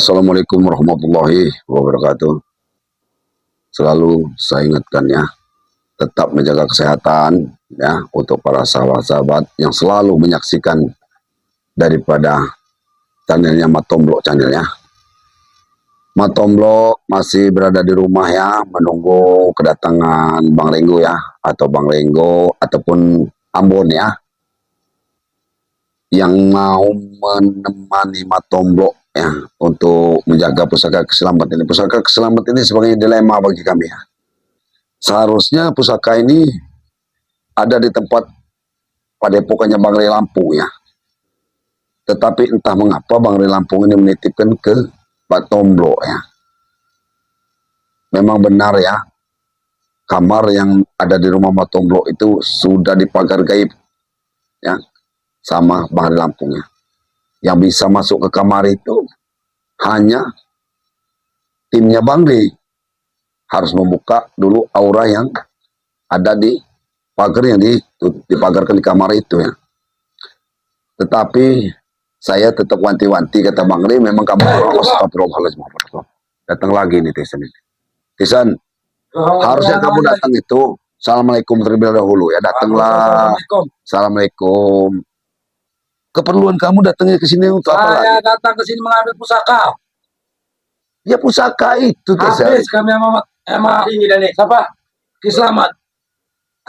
Assalamualaikum warahmatullahi wabarakatuh. Selalu saya ingatkan ya, tetap menjaga kesehatan ya untuk para sahabat-sahabat yang selalu menyaksikan daripada channelnya Matomblok channelnya. Matomblok masih berada di rumah ya, menunggu kedatangan Bang Lenggo ya, atau Bang Lenggo ataupun Ambon ya, yang mau menemani Matomblok ya untuk menjaga pusaka keselamatan ini. Pusaka keselamatan ini sebagai dilema bagi kami ya. Seharusnya pusaka ini ada di tempat padepokannya Bang Rey Lampung ya. Tetapi entah mengapa Bang Rey Lampung ini menitipkan ke Matomblok ya. Memang benar ya, kamar yang ada di rumah Matomblok itu sudah dipagar gaib ya sama Bang Rey Lampung ya. Yang bisa masuk ke kamar itu hanya timnya Bang Rey. Harus membuka dulu aura yang ada di pagar yang dipagarkan di kamar itu ya. Tetapi saya tetap wanti-wanti, kata Bang Rey, memang kamu datang lagi nih Tisan ini. Tisan, harusnya kamu datang itu. Assalamualaikum terlebih dahulu ya, datanglah. Assalamualaikum. Keperluan kamu datangnya ke sini untuk apa lagi? Saya datang ke sini mengambil pusaka. Ya pusaka itu Tisan. Habis kami sama ini dan siapa? Kiselamat.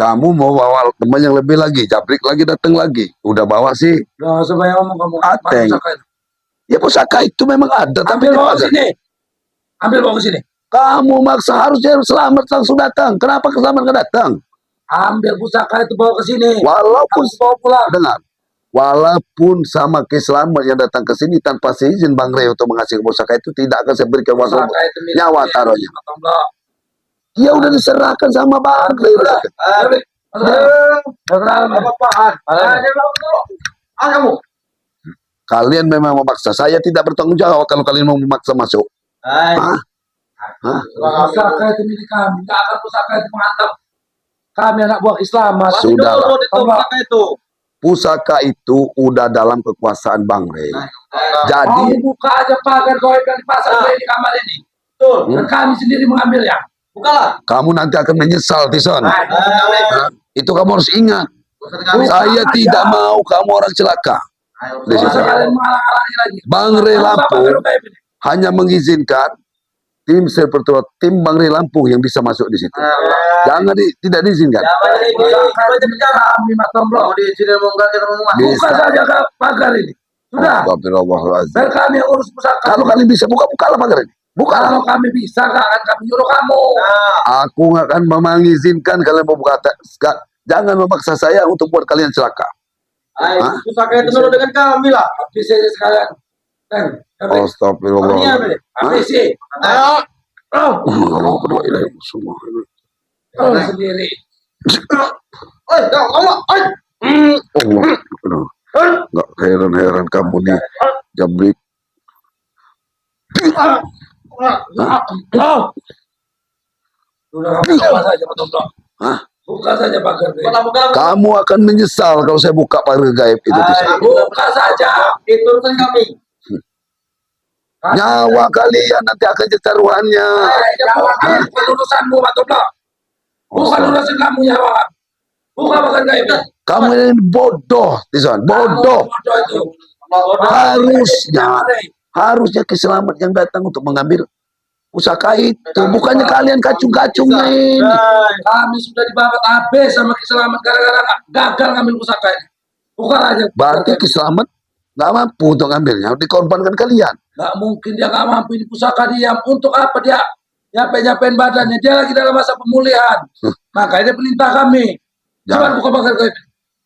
Kamu mau bawa teman yang lebih lagi, Jabrik lagi datang lagi. Udah bawa sih. Nah, supaya ngomong kamu. Ateng. Ya pusaka itu memang ada, tapi ambil bawa ke sini. Ambil bawa ke sini. Kamu maksa, harusnya Selamat langsung datang. Kenapa Selamat nggak datang? Ambil pusaka itu bawa ke sini. Walaupun bawa pulang. Dengar. Walaupun sama Selamat yang datang ke sini tanpa seizin Bang Rey untuk mengasih pusaka itu, tidak akan saya berikan nyawa taruhnya. Ya udah diserahkan sama Bang Rey. Kalian memang memaksa. Saya tidak bertanggung jawab kalau kalian mau memaksa masuk. Pusaka itu milik kami. Tidak akan pusaka itu menghantam kami anak buah Selamat. Sudah. Pusaka itu. Pusaka itu udah dalam kekuasaan Bang Rey. Jadi buka aja pagar goib yang dipasang di kamar ini. Betul. Dan kami sendiri mengambilnya. Bukalah. Kamu nanti akan menyesal, Tison. Itu kamu harus ingat. Saya tidak mau kamu orang celaka. Bang Rey Lampung hanya mengizinkan tim seperti tim Bang Rey Lampung yang bisa masuk di situ. Jangan tidak diizinkan. Buka saja pagar ini. Sudah. Dan kami yang urus pusaka. Kalau kalian bisa bukalah pagar ini. Bukan. Kalau kami bisa, nggak akan kami nyuruh kamu. Aku nggak akan mengizinkan kalian membuka. Jangan memaksa saya untuk buat kalian celaka. Pusaka itu dulu dengan kami lah. Habis aja sekalian. Astagfirullah. Habis sih. Ayo. Sendiri. Nggak heran-heran kamu nih, Jabrik. Buka saja pagar. Kamu akan menyesal kalau saya buka pagar gaib itu. Buka saja. Itu urusan kami. Nyawa kalian nanti akan jadi taruhannya. Bukan urusanmu, Matomblok. Bukan urusan kamu, nyawa. Buka pagar gaib. Kamu ini bodoh, Tison. Bodoh. Harusnya Selamat yang datang untuk mengambil pusaka itu, bukannya kalian kacung-kacungnya ini. Kami sudah dibabat habis sama Selamat gara-gara gagal ngambil pusaka ini. Bukan aja. Berarti Selamat nggak mampu untuk ngambilnya, dikorbankan kalian. Nggak mungkin dia nggak mampu, ini pusaka dia. Untuk apa dia nyapain badannya? Dia lagi dalam masa pemulihan. Makanya perintah kami. Jangan buka pagar gaib.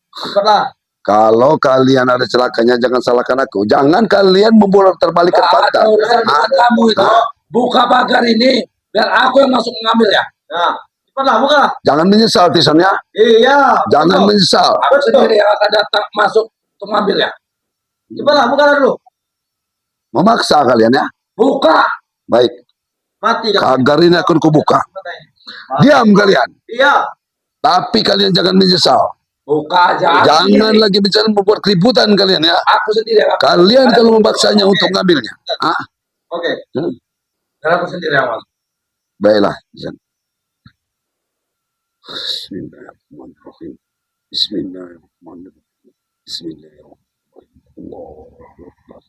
Cepatlah. Kalau kalian ada celakanya, jangan salahkan aku. Jangan kalian membolak-balik ke fakta. Kamu itu buka pagar ini, biar aku yang masuk mengambil ya. Nah, cepatlah buka. Jangan menyesal, Tison ya. Iya. Jangan menyesal. Aku sendiri yang akan datang masuk untuk mengambil ya. Cepatlah buka dulu. Memaksa kalian ya. Buka. Baik. Mati. Pagar ini akan kubuka. Diam kalian. Iya. Tapi kalian jangan menyesal. Buka aja. Jangan lagi bicara membuat keributan kalian ya. Aku sendiri. Kalian kalau memaksanya untuk mengambilnya. Oke. Hmm. Dan aku sendiri yang masuk. Baiklah. Bismillahirrahmanirrahim. Bismillahirrahmanirrahim. Bismillahirrahmanirrahim. Allahu Akbar.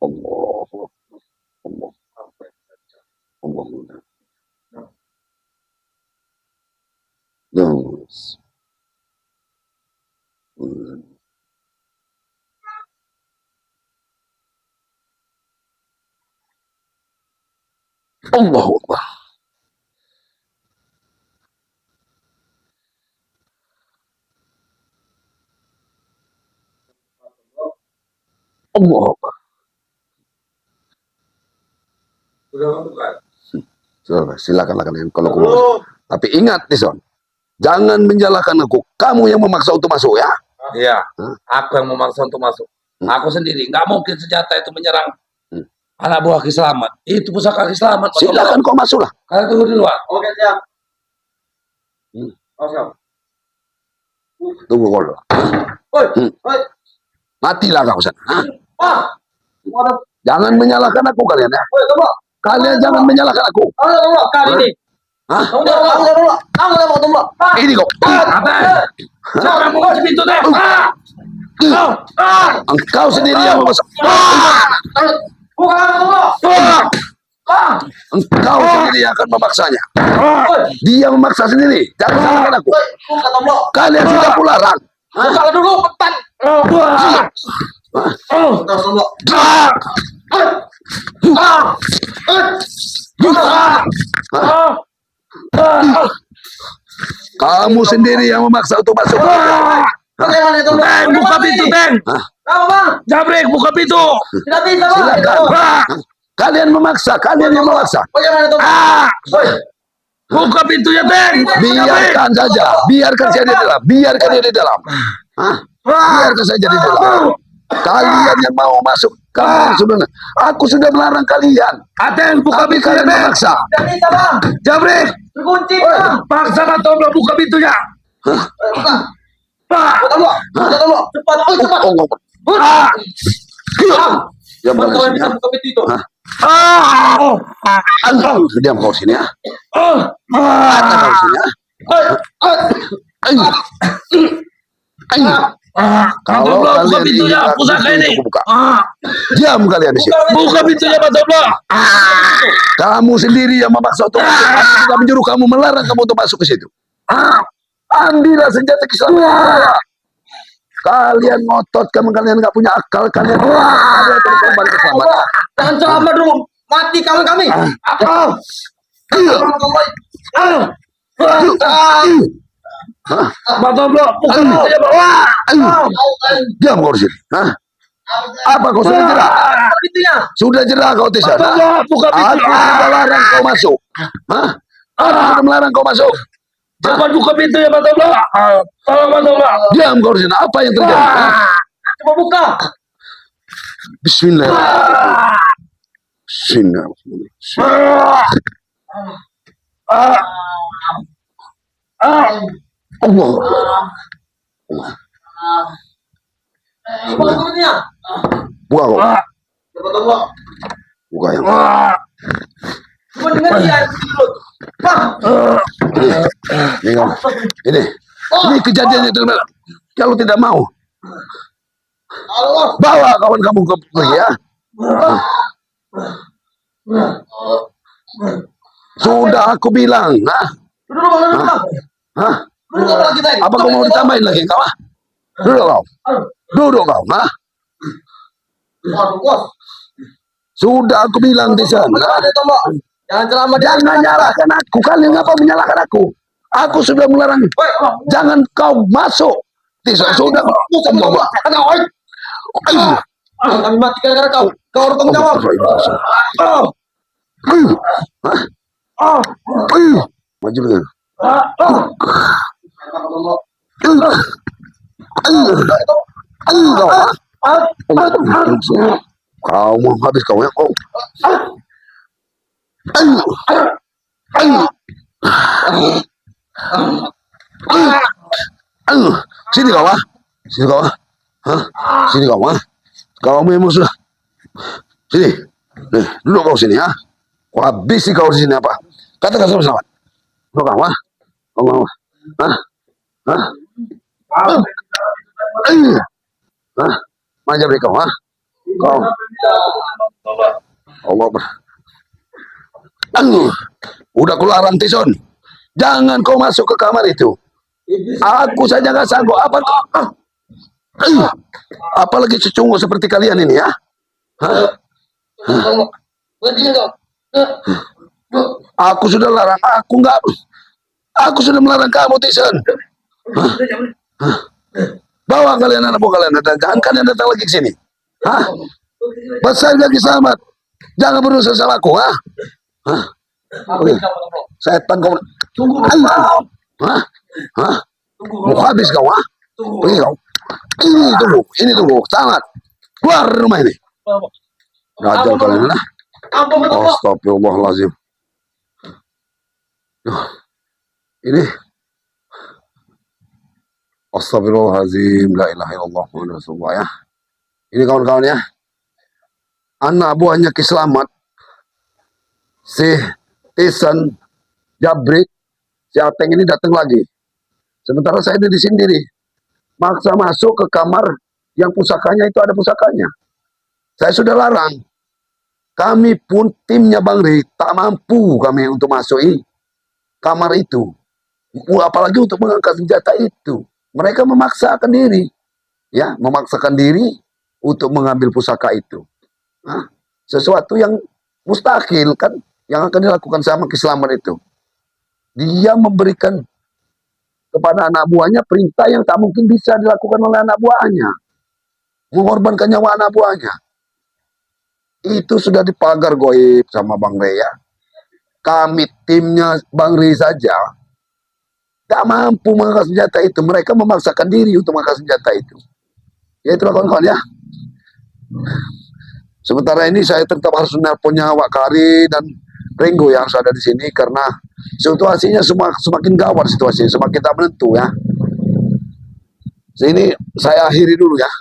Allahu Akbar. Allahu Akbar. Allahu Akbar. Dos. Allahu Akbar. Allahu Akbar. Sudah masuk kan? Silakan kalian kalau kamu masuk. Tapi ingat nih Son, jangan menyalahkan aku. Kamu yang memaksa untuk masuk ya. Iya. Aku yang memaksa untuk masuk. Aku sendiri. Nggak mungkin senjata itu menyerang anak buah Ki Slamet. Itu pusaka Ki Slamet. Silakan kau masuklah. Kalian tunggu di luar. Oke, siap. Siap. Tunggu kau dulu. Matilah kau sana. Jangan menyalahkan aku kalian ya. Kalian jangan menyalahkan aku. Kali ini. Hah? Tunggu. Ini kok. Siapa yang mau kunci pintu deh? Engkau sendiri yang memaksa. Engkau sendiri yang akan memaksanya. Dia memaksa sendiri. Jangan salahkan aku. Kalian sudah kularang. Buka dulu, petan. Kamu sendiri yang memaksa untuk masuk. Bang, buka pintu, Bang. Jabrik, buka pintu. Tidak bisa, Bang. Silakan. Kalian memaksa, kalian yang memaksa. Buka pintunya, Bang. Biarkan saja, biarkan saya di dalam, biarkan dia di dalam. Biarkan saja di dalam. Kalian yang mau masuk, kalian sebenarnya. Aku sudah melarang kalian. Aten, buka Tapi pintunya, kalian Bang. memaksa. Tidak bisa, Bang. Jabrik, Terkunci, Bang. paksa atau belum buka pintunya. Buka. Pak. Cepat. Cepat. Ya, Cepat kalian bisa buka pintu itu. Diam kau sini ya. Ah. Ada kau sini ya. Kalau Kalau buka kalian pintunya, ingin aku pusaka ini. aku buka. Diam kalian di sini. Buka pintunya, Pak Toblo. Kamu sendiri yang memaksa untuk masuk. Aku sudah menyuruh kamu, melarang kamu untuk masuk ke situ. Ambillah senjata keselamatan. Kalian ngotot, kalian nggak punya akal, kalian terkorban keselamatan. Jangan ceramah dulu. Mati kawan kami. Pak Toblo, buka pintunya, Pak. Diam kau di sini. Apa kau sudah jerah? Buka pintunya. Sudah jerah kau di Pak sana. Toblo, buka Aku pintunya. sudah larang kau masuk. Aku sudah melarang kau masuk. Cepat buka pintunya, Pak Toblo. Tolong, Pak Toblo. Diam kau di sana. Apa yang terjadi? Coba buka. Bismillah. Bismillah. Allah. Buka pintunya. Buka kau. Cepat, Bang. Buka yang. Coba dengar dia. Bang. Ini kau. Ini kejadiannya terbenar. Kalau tidak mau, Allah. bawa kawan kamu ke pergi ya. Sudah aku bilang. Duduk, Bang. Duduk, Bang. Duduk lagi tadi. Apa kau mau ditambahin lagi kau? Duduk kau. Duduk kau. Waduh, bos. Sudah aku bilang di sana. Jangan ceramah. Jangan nyalahkan aku. Kalian ngapa menyalahkan aku? Aku sudah melarang. Jangan kau masuk. Sudah. Kami mati gara-gara kau. Kau harus tanggung jawab. Maju dengan. Kau mau habis kau ya kau. Sini kau sini kau sini kau kau memang sudah sini Duduk kau sini, ha? Kau habisi kau di sini apa? Katakan sama-sama. Duduk kau, ha? Kau mau, ha? Ha? Ha? Manja beri kau, ha? Kau, Allah. Udah keluaran Tison. Jangan kau masuk ke kamar itu. Aku saja nggak sanggup. Apa kau? Apalagi cecungu seperti kalian ini, ya? Hah? Berhenti kau. Aku sudah larang. Aku sudah melarang kamu, Tison. Bawa kalian anak buah kalian. Dan jangan kalian datang lagi ke sini. Hah? Besar lagi selamat. Jangan berusaha sama aku, ha? Hah? Oke. Setan kau. Tunggu. Hah? Hah? Mau habis kau, ha? Pergi kau. Ini tunggu. Sangat. Keluar rumah ini. Rajal kalian, lah. Astagfirullahaladzim. Ini. Astagfirullahaladzim. La ilaha illallah Muhammadur Rasulullah, ya. Ini kawan-kawan, ya. Anak buahnya Ki Slamet, si Tison, Jabrik, si Ateng ini datang lagi. Sementara saya di sendiri, maksa masuk ke kamar yang pusakanya itu ada pusakanya. Saya sudah larang. Kami pun timnya Bang Ri tak mampu kami untuk masuki kamar itu. Apalagi untuk mengangkat senjata itu. Mereka memaksakan diri, ya, memaksakan diri untuk mengambil pusaka itu. Nah, sesuatu yang mustahil kan yang akan dilakukan sama Ki Slamet itu. Dia memberikan kepada anak buahnya perintah yang tak mungkin bisa dilakukan oleh anak buahnya. Mengorbankan nyawa anak buahnya. Itu sudah dipagar goib sama Bang Rey, ya. Kami timnya Bang Rey saja tak mampu mengangkat senjata itu. Mereka memaksakan diri untuk mengangkat senjata itu. Ya itulah kawan-kawan, ya. Sementara ini saya tetap harus menelponnya Wak Kari dan Ringo yang harus ada di sini karena situasinya semakin gawat, situasinya semakin tak menentu, ya. Sini saya akhiri dulu, ya.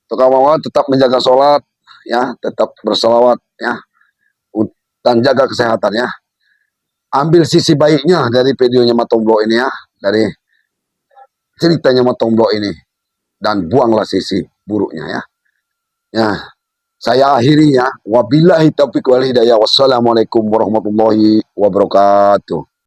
Untuk kawan-kawan tetap menjaga sholat, ya, tetap berselawat, ya, dan jaga kesehatan, ya. Ambil sisi baiknya dari videonya Matomblo ini, ya, dari ceritanya Matomblo ini, dan buanglah sisi buruknya, ya. Ya. Saya akhiri, ya. Wabillahi taufiq wal hidayah. Wassalamualaikum warahmatullahi wabarakatuh.